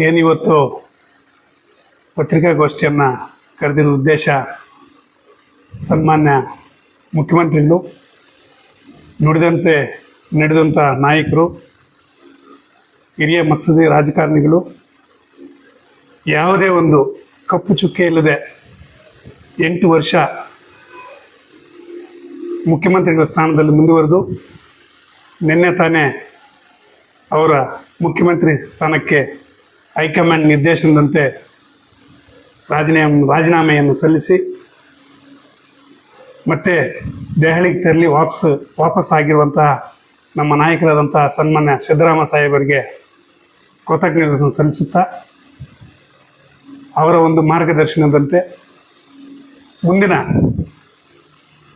ಏನಿವತ್ತು ಪತ್ರಿಕಾಗೋಷ್ಠಿಯನ್ನು ಕರೆದಿರೋ ಉದ್ದೇಶ ಸನ್ಮಾನ್ಯ ಮುಖ್ಯಮಂತ್ರಿಗಳು ನುಡಿದಂತೆ ನಡೆದಂಥ ನಾಯಕರು, ಹಿರಿಯ ಮತ್ಸದಿ ರಾಜಕಾರಣಿಗಳು, ಯಾವುದೇ ಒಂದು ಕಪ್ಪು ಚುಕ್ಕೆ ಇಲ್ಲದೆ 8 ವರ್ಷ ಮುಖ್ಯಮಂತ್ರಿಗಳ ಸ್ಥಾನದಲ್ಲಿ ಮುಂದುವರೆದು ನಿನ್ನೆ ತಾನೇ ಅವರ ಮುಖ್ಯಮಂತ್ರಿ ಸ್ಥಾನಕ್ಕೆ ಹೈಕಮಾಂಡ್ ನಿರ್ದೇಶನದಂತೆ ರಾಜೀನಾಮೆಯನ್ನು ಸಲ್ಲಿಸಿ ಮತ್ತೆ ದೆಹಲಿಗೆ ತೆರಳಿ ವಾಪಸ್ ಆಗಿರುವಂತಹ ನಮ್ಮ ನಾಯಕರಾದಂಥ ಸನ್ಮಾನ್ಯ ಸಿದ್ದರಾಮಯ್ಯ ಸಾಹೇಬರಿಗೆ ಕೃತಜ್ಞತೆಯನ್ನು ಸಲ್ಲಿಸುತ್ತಾ ಅವರ ಒಂದು ಮಾರ್ಗದರ್ಶನದಂತೆ ಮುಂದಿನ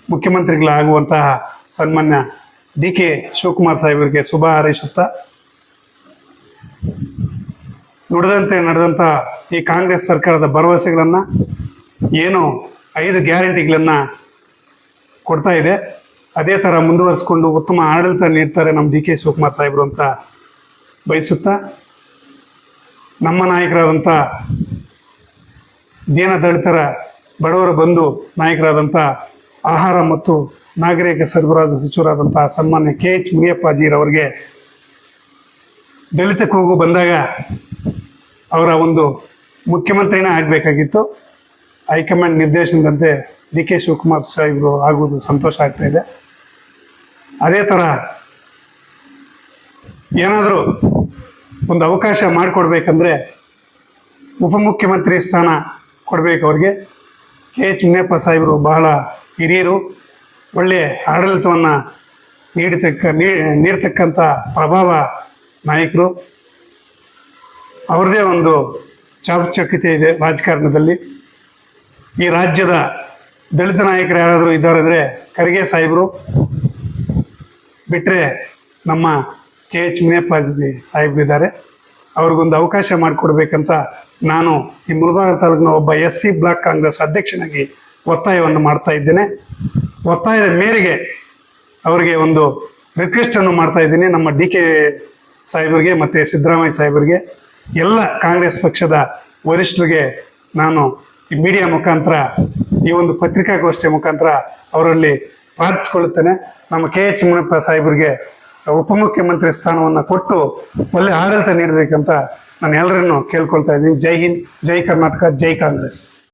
ಮುಖ್ಯಮಂತ್ರಿಗಳಾಗುವಂತಹ ಸನ್ಮಾನ್ಯ ಡಿ.ಕೆ. ಶಿವಕುಮಾರ್ ಸಾಹೇಬರಿಗೆ ಶುಭ ಹಾರೈಸುತ್ತಾ, ನುಡಿದಂತೆ ನಡೆದಂಥ ಈ ಕಾಂಗ್ರೆಸ್ ಸರ್ಕಾರದ ಭರವಸೆಗಳನ್ನು ಏನು 5 ಗ್ಯಾರಂಟಿಗಳನ್ನು ಕೊಡ್ತಾ ಇದೆ, ಅದೇ ಥರ ಮುಂದುವರಿಸ್ಕೊಂಡು ಉತ್ತಮ ಆಡಳಿತ ನೀಡ್ತಾರೆ ನಮ್ಮ ಡಿ.ಕೆ. ಶಿವಕುಮಾರ್ ಸಾಹೇಬರು ಅಂತ ಬಯಸುತ್ತಾ, ನಮ್ಮ ನಾಯಕರಾದಂಥ ದೀನದಲಿತರ ಬಡವರ ಬಂಧು ನಾಯಕರಾದಂಥ ಆಹಾರ ಮತ್ತು ನಾಗರಿಕ ಸರಬರಾಜು ಸಚಿವರಾದಂಥ ಸನ್ಮಾನ್ಯ ಕೆ.ಎಚ್. ಮುನಿಯಪ್ಪಾಜಿರವರಿಗೆ ದಲಿತ ಕೂಗು ಬಂದಾಗ ಅವರ ಒಂದು ಮುಖ್ಯಮಂತ್ರಿನೇ ಆಗಬೇಕಾಗಿತ್ತು. ಹೈಕಮಾಂಡ್ ನಿರ್ದೇಶನದಂತೆ ಡಿ.ಕೆ. ಶಿವಕುಮಾರ್ ಸಾಹೇಬರು ಆಗುವುದು ಸಂತೋಷ ಆಗ್ತಾಯಿದೆ. ಅದೇ ಥರ ಏನಾದರೂ ಒಂದು ಅವಕಾಶ ಮಾಡಿಕೊಡ್ಬೇಕಂದ್ರೆ ಉಪಮುಖ್ಯಮಂತ್ರಿ ಸ್ಥಾನ ಕೊಡಬೇಕು ಅವ್ರಿಗೆ. ಕೆ.ಎಚ್. ಮುನಿಯಪ್ಪ ಸಾಹೇಬರು ಬಹಳ ಹಿರಿಯರು, ಒಳ್ಳೆಯ ಆಡಳಿತವನ್ನು ನೀಡ್ತಕ್ಕಂಥ ಪ್ರಭಾವ ನಾಯಕರು. ಅವ್ರದ್ದೇ ಒಂದು ಚಾಕಚಕ್ಯತೆ ಇದೆ ರಾಜಕಾರಣದಲ್ಲಿ. ಈ ರಾಜ್ಯದ ದಲಿತ ನಾಯಕರು ಯಾರಾದರೂ ಇದ್ದಾರೆ ಅಂದರೆ ಖರ್ಗೆ ಸಾಹೇಬರು ಬಿಟ್ಟರೆ ನಮ್ಮ ಕೆ.ಎಚ್. ಮುನಿಯಪ್ಪಾಜಿ ಸಾಹೇಬರು ಇದ್ದಾರೆ. ಅವ್ರಿಗೊಂದು ಅವಕಾಶ ಮಾಡಿಕೊಡ್ಬೇಕಂತ ನಾನು ಈ ಮುಳಬಾಗಿಲು ತಾಲೂಕಿನ ಒಬ್ಬ SC ಬ್ಲಾಕ್ ಕಾಂಗ್ರೆಸ್ ಅಧ್ಯಕ್ಷನಾಗಿ ಒತ್ತಾಯವನ್ನು ಮಾಡ್ತಾ ಇದ್ದೇನೆ. ಒತ್ತಾಯದ ಮೇರೆಗೆ ಅವರಿಗೆ ಒಂದು ರಿಕ್ವೆಸ್ಟನ್ನು ಮಾಡ್ತಾ ಇದ್ದೀನಿ. ನಮ್ಮ ಡಿ.ಕೆ. ಸಾಹೇಬರಿಗೆ ಮತ್ತು ಸಿದ್ದರಾಮಯ್ಯ ಸಾಹೇಬರಿಗೆ, ಎಲ್ಲ ಕಾಂಗ್ರೆಸ್ ಪಕ್ಷದ ವರಿಷ್ಠರಿಗೆ ನಾನು ಈ ಮೀಡಿಯಾ ಮುಖಾಂತರ, ಈ ಒಂದು ಪತ್ರಿಕಾಗೋಷ್ಠಿಯ ಮುಖಾಂತರ ಅವರಲ್ಲಿ ಪ್ರಾರ್ಥಿಸ್ಕೊಳ್ಳುತ್ತೇನೆ. ನಮ್ಮ ಕೆ.ಎಚ್. ಮುನಿಯಪ್ಪ ಸಾಹೇಬರಿಗೆ ಉಪಮುಖ್ಯಮಂತ್ರಿ ಸ್ಥಾನವನ್ನು ಕೊಟ್ಟು ಒಳ್ಳೆ ಆಡಳಿತ ನೀಡಬೇಕಂತ ನಾನು ಎಲ್ಲರನ್ನು ಕೇಳ್ಕೊಳ್ತಾ ಇದ್ದೀನಿ. ಜೈ ಹಿಂದ್, ಜೈ ಕರ್ನಾಟಕ, ಜೈ ಕಾಂಗ್ರೆಸ್.